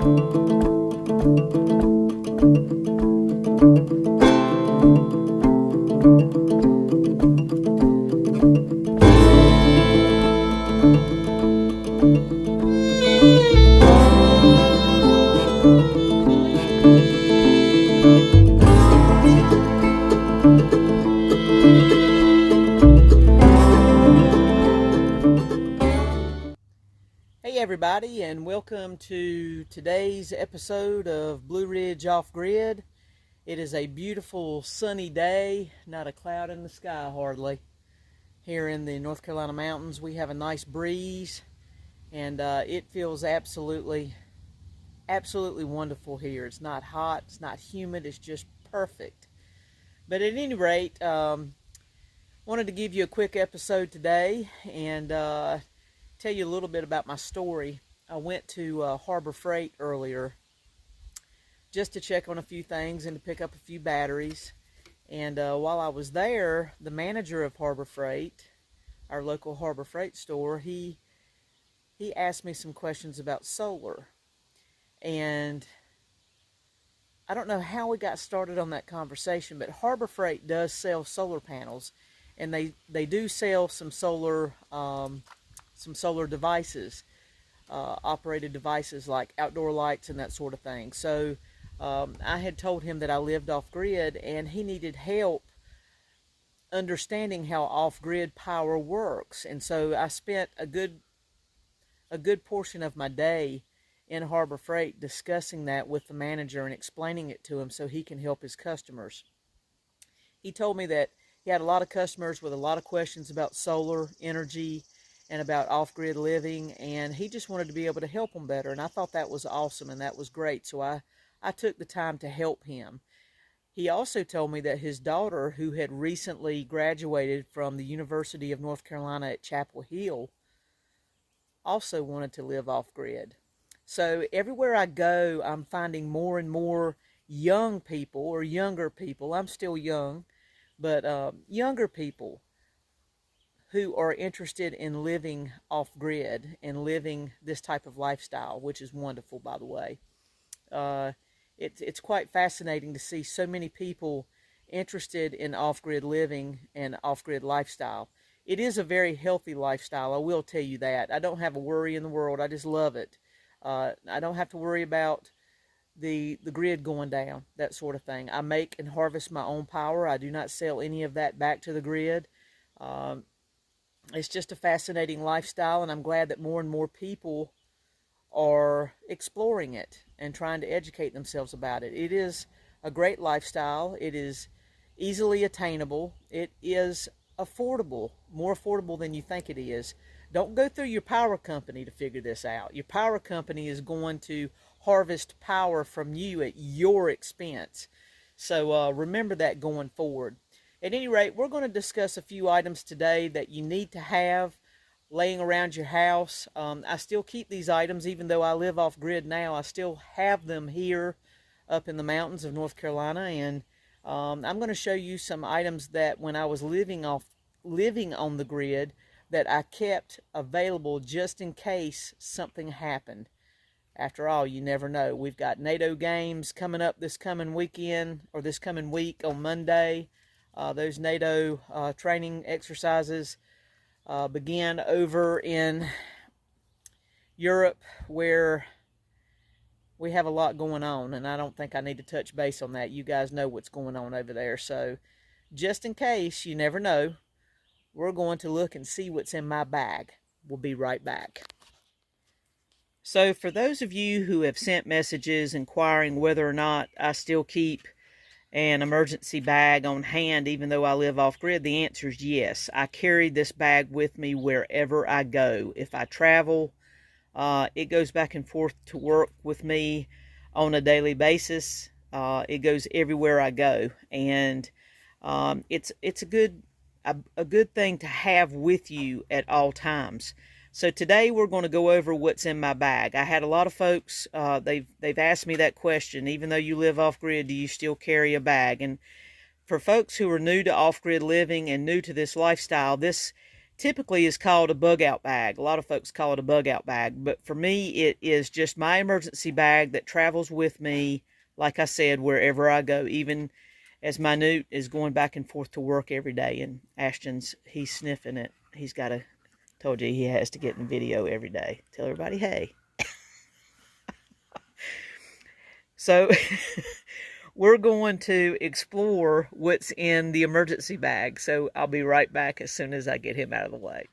Hey everybody, and welcome to today's episode of Blue Ridge Off Grid. It is a beautiful sunny day, not a cloud in the sky hardly. Here in the North Carolina mountains we have a nice breeze, and it feels absolutely wonderful here. It's not hot, it's not humid, it's just perfect. But at any rate, wanted to give you a quick episode today and tell you a little bit about my story. I went to Harbor Freight earlier just to check on a few things and to pick up a few batteries. And while I was there, the manager of Harbor Freight, our local Harbor Freight store, he asked me some questions about solar. And I don't know how we got started on that conversation, but Harbor Freight does sell solar panels, and they do sell some solar devices, operated devices like outdoor lights and that sort of thing. So I had told him that I lived off-grid, and he needed help understanding how off-grid power works. And so I spent a good portion of my day in Harbor Freight discussing that with the manager and explaining it to him so he can help his customers. He told me that he had a lot of customers with a lot of questions about solar energy and about off-grid living, and he just wanted to be able to help them better. And I thought that was awesome, and that was great. So I took the time to help him. He also told me that his daughter, who had recently graduated from the University of North Carolina at Chapel Hill, also wanted to live off-grid. So everywhere I go, I'm finding more and more young people, or younger people. I'm still young, but younger people who are interested in living off-grid and living this type of lifestyle, which is wonderful, by the way. It's quite fascinating to see so many people interested in off-grid living and off-grid lifestyle. It is a very healthy lifestyle, I will tell you that. I don't have a worry in the world. I just love it. I don't have to worry about the grid going down, that sort of thing. I make and harvest my own power. I do not sell any of that back to the grid. It's just a fascinating lifestyle, and I'm glad that more and more people are exploring it and trying to educate themselves about it. It is a great lifestyle. It is easily attainable. It is affordable, more affordable than you think it is. Don't go through your power company to figure this out. Your power company is going to harvest power from you at your expense. So remember that going forward. At any rate, we're going to discuss a few items today that you need to have laying around your house. I still keep these items, even though I live off-grid now. I still have them here up in the mountains of North Carolina, and I'm going to show you some items that when I was living on the grid that I kept available just in case something happened. After all, you never know. We've got NATO games coming up this coming weekend, or this coming week on Monday. Those NATO training exercises begin over in Europe, where we have a lot going on, and I don't think I need to touch base on that. You guys know what's going on over there. So just in case, you never know, we're going to look and see what's in my bag. We'll be right back. So for those of you who have sent messages inquiring whether or not I still keep an emergency bag on hand even though I live off-grid, the answer is yes. I carry this bag with me wherever I go. If I travel, it goes back and forth to work with me on a daily basis. It goes everywhere I go, and it's a good thing to have with you at all times. So today we're going to go over what's in my bag. I had a lot of folks, they've asked me that question. Even though you live off-grid, do you still carry a bag? And for folks who are new to off-grid living and new to this lifestyle, this typically is called a bug out bag. A lot of folks call it a bug out bag, but for me, it is just my emergency bag that travels with me, like I said, wherever I go, even as my Newt is going back and forth to work every day, and Ashton's, he's sniffing it. He's got to, told you he has to get in video every day. Tell everybody, hey. So we're going to explore what's in the emergency bag. So I'll be right back as soon as I get him out of the way.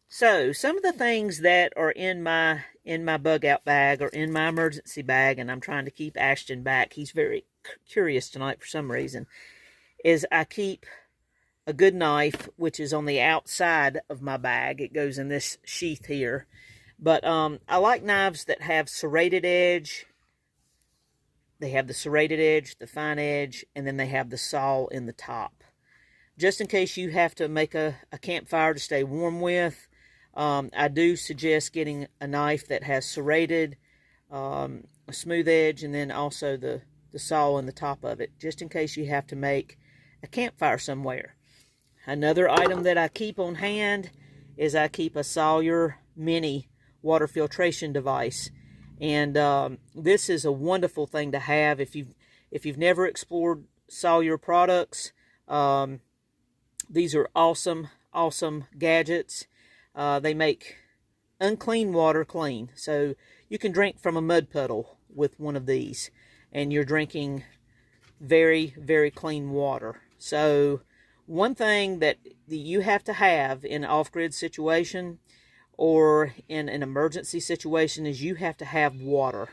So some of the things that are in my bug out bag or in my emergency bag, and I'm trying to keep Ashton back. He's very curious tonight for some reason, is I keep a good knife, which is on the outside of my bag. It goes in this sheath here. But I like knives that have serrated edge. They have the serrated edge, the fine edge, and then they have the saw in the top. Just in case you have to make a campfire to stay warm with, I do suggest getting a knife that has serrated, a smooth edge, and then also the saw in the top of it, just in case you have to make a campfire somewhere. Another item that I keep on hand is I keep a Sawyer Mini water filtration device. And this is a wonderful thing to have if you've never explored Sawyer products. These are awesome gadgets. They make unclean water clean. So you can drink from a mud puddle with one of these, and you're drinking very, very clean water. So one thing that you have to have in an off-grid situation or in an emergency situation is you have to have water.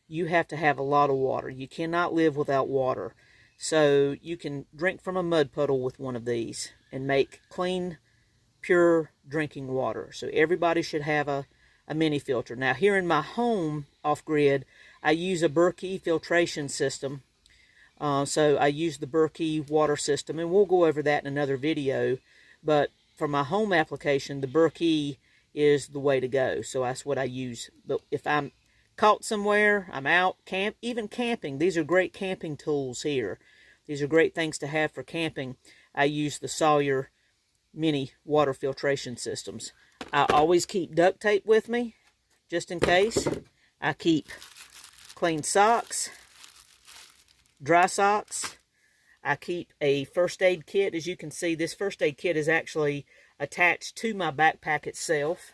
You have to have a lot of water. You cannot live without water. So you can drink from a mud puddle with one of these and make clean, pure drinking water. So everybody should have a mini filter. Now here in my home off-grid, I use a Berkey filtration system. So I use the Berkey water system, and we'll go over that in another video. But for my home application, the Berkey is the way to go. So that's what I use. But if I'm caught somewhere, I'm out, even camping, these are great camping tools here. These are great things to have for camping. I use the Sawyer Mini water filtration systems. I always keep duct tape with me, just in case. I keep clean socks, dry socks. I keep a first aid kit. As you can see, this first aid kit is actually attached to my backpack itself.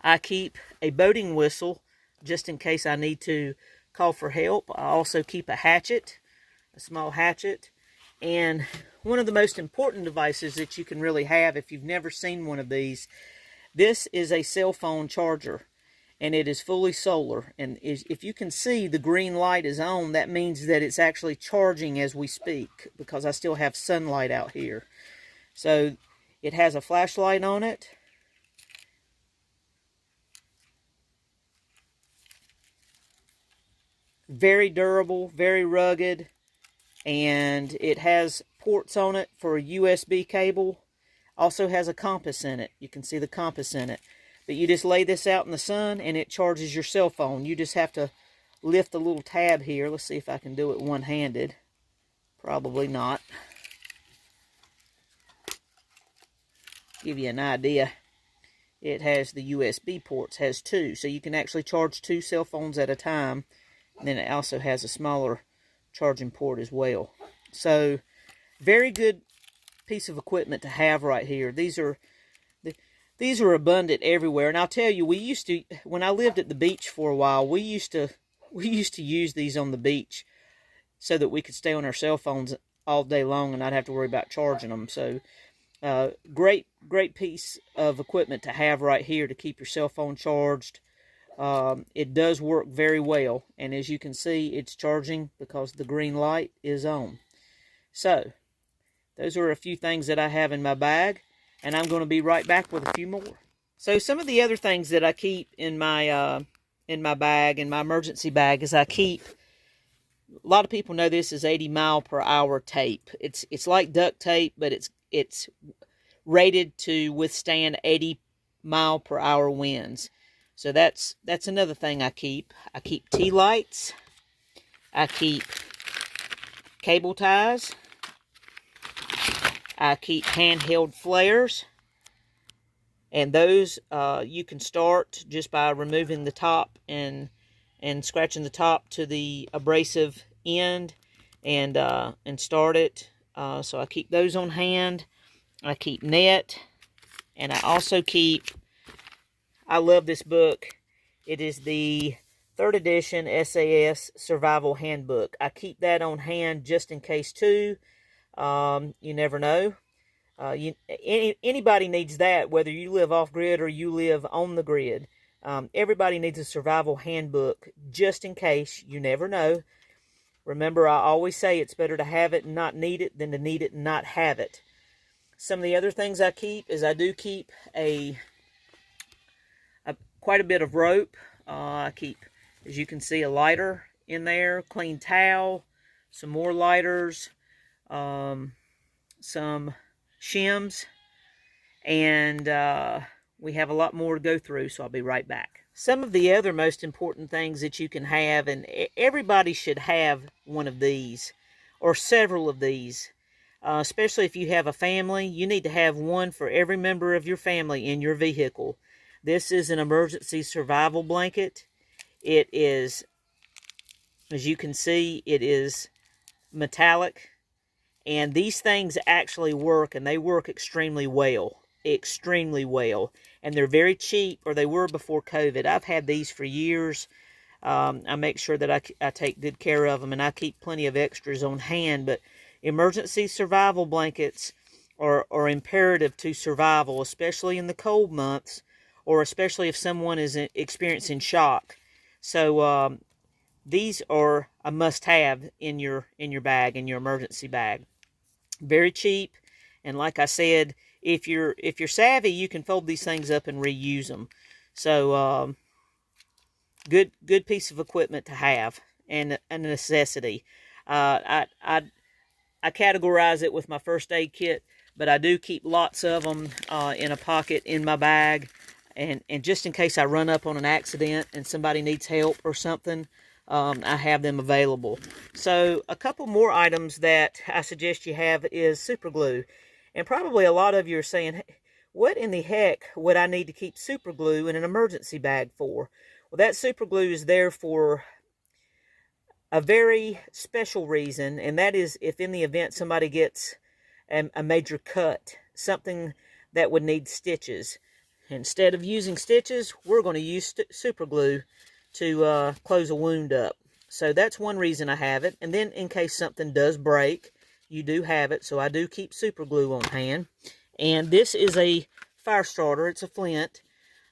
I keep a boating whistle just in case I need to call for help. I also keep a hatchet, a small hatchet, and one of the most important devices that you can really have if you've never seen one of these, this is a cell phone charger, and it is fully solar. And if you can see the green light is on, that means that it's actually charging as we speak, because I still have sunlight out here. So it has a flashlight on it. Very durable, very rugged, and it has ports on it for a USB cable. Also has a compass in it. You can see the compass in it. But you just lay this out in the sun and it charges your cell phone. You just have to lift the little tab here. Let's see if I can do it one-handed. Probably not. Give you an idea. It has the USB ports, has two. So you can actually charge two cell phones at a time. And then it also has a smaller charging port as well. So very good piece of equipment to have right here. These are abundant everywhere. And I'll tell you, we used to, when I lived at the beach for a while, we used to use these on the beach so that we could stay on our cell phones all day long and not have to worry about charging them. So great piece of equipment to have right here to keep your cell phone charged. It does work very well, and as you can see, it's charging because the green light is on. So those are a few things that I have in my bag, and I'm going to be right back with a few more. So some of the other things that I keep in my bag, in my emergency bag, is I keep, a lot of people know this is 80-mile-per-hour tape. It's like duct tape, but it's rated to withstand 80-mile-per-hour winds. So that's another thing I keep. I keep tea lights. I keep cable ties. I keep handheld flares. And those you can start just by removing the top and scratching the top to the abrasive end, and start it. So I keep those on hand. I keep net, and I also keep, I love this book. It is the 3rd edition SAS Survival Handbook. I keep that on hand just in case too. You never know. Anybody needs that, whether you live off-grid or you live on the grid. Everybody needs a survival handbook just in case. You never know. Remember, I always say it's better to have it and not need it than to need it and not have it. Some of the other things I keep is I do keep quite a bit of rope. I keep, as you can see, a lighter in there, clean towel, some more lighters, some shims, and we have a lot more to go through, so I'll be right back. Some of the other most important things that you can have, and everybody should have one of these, or several of these, especially if you have a family. You need to have one for every member of your family in your vehicle. This is an emergency survival blanket. It is, as you can see, it is metallic. And these things actually work, and they work extremely well. Extremely well. And they're very cheap, or they were before COVID. I've had these for years. I make sure that I take good care of them, and I keep plenty of extras on hand. But emergency survival blankets are imperative to survival, especially in the cold months, or especially if someone is experiencing shock. So these are a must-have in your bag, in your emergency bag. Very cheap, and like I said, if you're savvy, you can fold these things up and reuse them. So good piece of equipment to have, and a necessity. I categorize it with my first aid kit, but I do keep lots of them in a pocket in my bag, and just in case I run up on an accident and somebody needs help or something, I have them available. So a couple more items that I suggest you have is super glue. And probably a lot of you are saying, what in the heck would I need to keep super glue in an emergency bag for? Well, that super glue is there for a very special reason, and that is if in the event somebody gets a major cut, something that would need stitches. Instead of using stitches, we're going to use super glue to close a wound up. So that's one reason I have it. And then in case something does break, you do have it. So I do keep super glue on hand. And this is a fire starter. It's a flint.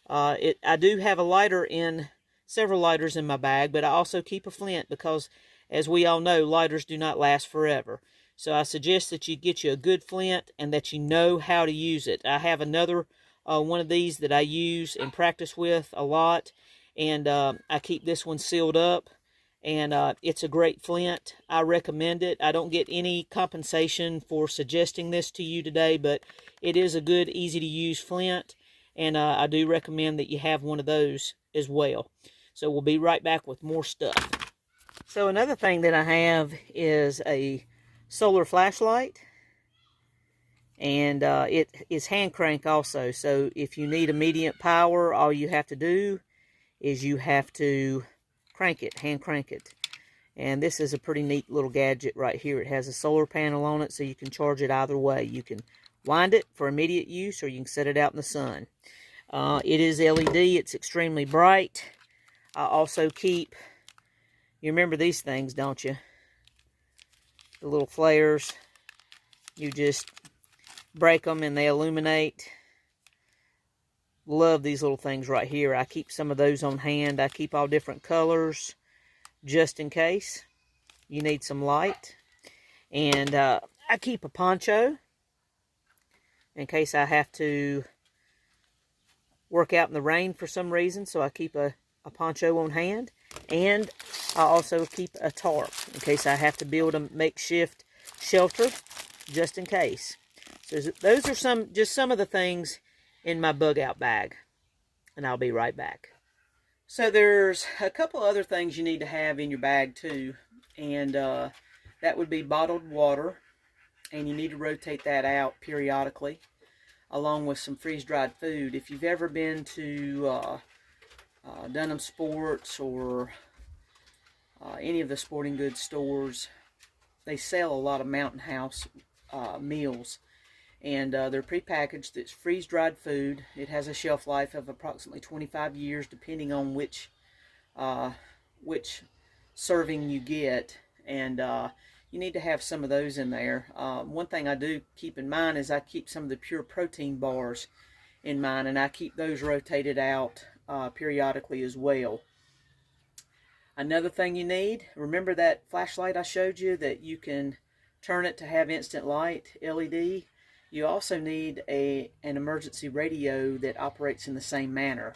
I do have a lighter in, several lighters in my bag, but I also keep a flint because, as we all know, lighters do not last forever. So I suggest that you get you a good flint and that you know how to use it. I have another one of these that I use and practice with a lot, and I keep this one sealed up, and it's a great flint. I recommend it. I don't get any compensation for suggesting this to you today, but it is a good, easy to use flint, and I do recommend that you have one of those as well. So we'll be right back with more stuff. So another thing that I have is a solar flashlight, and it is hand crank also. So if you need immediate power, all you have to do is you have to crank it, hand crank it. And this is a pretty neat little gadget right here. It has a solar panel on it, so you can charge it either way. You can wind it for immediate use, or you can set it out in the sun. It is LED. It's extremely bright. I also keep, you remember these things, don't you? The little flares. You just break them and they illuminate. Love these little things right here. I keep some of those on hand. I keep all different colors just in case you need some light. And I keep a poncho in case I have to work out in the rain for some reason. So I keep a poncho on hand. And I also keep a tarp in case I have to build a makeshift shelter just in case. So those are just some of the things in my bug out bag, and I'll be right back. So there's a couple other things you need to have in your bag too, and that would be bottled water, and you need to rotate that out periodically. along with some freeze-dried food. If you've ever been to Dunham Sports or any of the sporting goods stores, they sell a lot of Mountain House meals, and they're prepackaged. It's freeze-dried food. It has a shelf life of approximately 25 years, depending on which serving you get, and you need to have some of those in there. One thing I do keep in mind is I keep some of the pure protein bars in mind, and I keep those rotated out periodically as well. Another thing you need, remember that flashlight I showed you that you can turn it to have instant light, LED? You also need an emergency radio that operates in the same manner.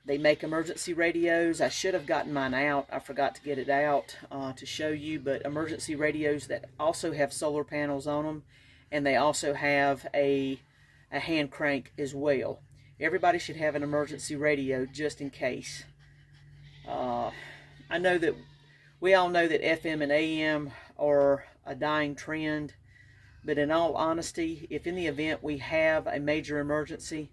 They make emergency radios. I should have gotten mine out. I forgot to get it out to show you, but emergency radios that also have solar panels on them, and they also have a hand crank as well. Everybody should have an emergency radio just in case. I know that we all know that FM and AM are a dying trend, but in all honesty, if in the event we have a major emergency,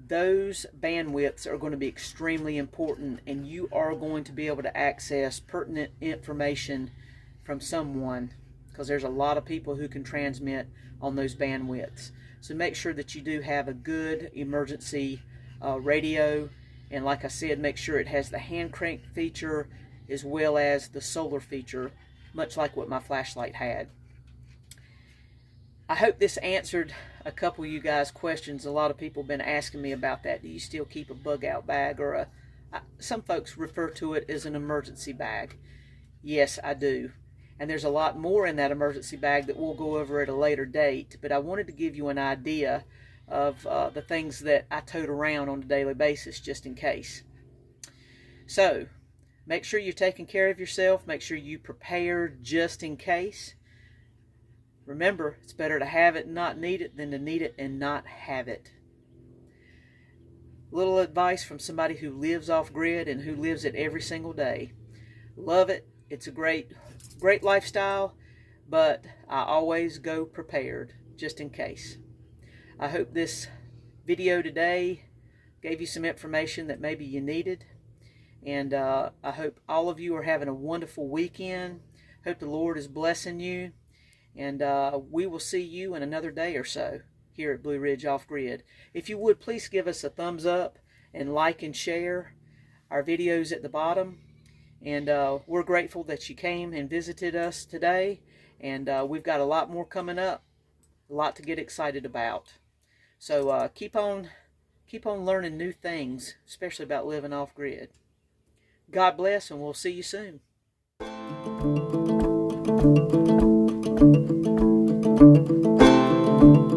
those bandwidths are going to be extremely important, and you are going to be able to access pertinent information from someone, because there's a lot of people who can transmit on those bandwidths. So make sure that you do have a good emergency radio, and like I said, make sure it has the hand crank feature as well as the solar feature, much like what my flashlight had. I hope this answered a couple of you guys' questions. A lot of people have been asking me about that. Do you still keep a bug out bag, or some folks refer to it as an emergency bag? Yes, I do. And there's a lot more in that emergency bag that we'll go over at a later date, but I wanted to give you an idea of the things that I tote around on a daily basis just in case. So make sure you're taking care of yourself. Make sure you prepare just in case. Remember, it's better to have it and not need it than to need it and not have it. Little advice from somebody who lives off grid and who lives it every single day. Love it. It's a great lifestyle, but I always go prepared just in case. I hope this video today gave you some information that maybe you needed, and I hope all of you are having a wonderful weekend. Hope the Lord is blessing you. And we will see you in another day or so here at Blue Ridge Off Grid. If you would, please give us a thumbs up and like and share our videos at the bottom. And we're grateful that you came and visited us today. And we've got a lot more coming up, a lot to get excited about. So keep on learning new things, especially about living off grid. God bless, and we'll see you soon. Thank you.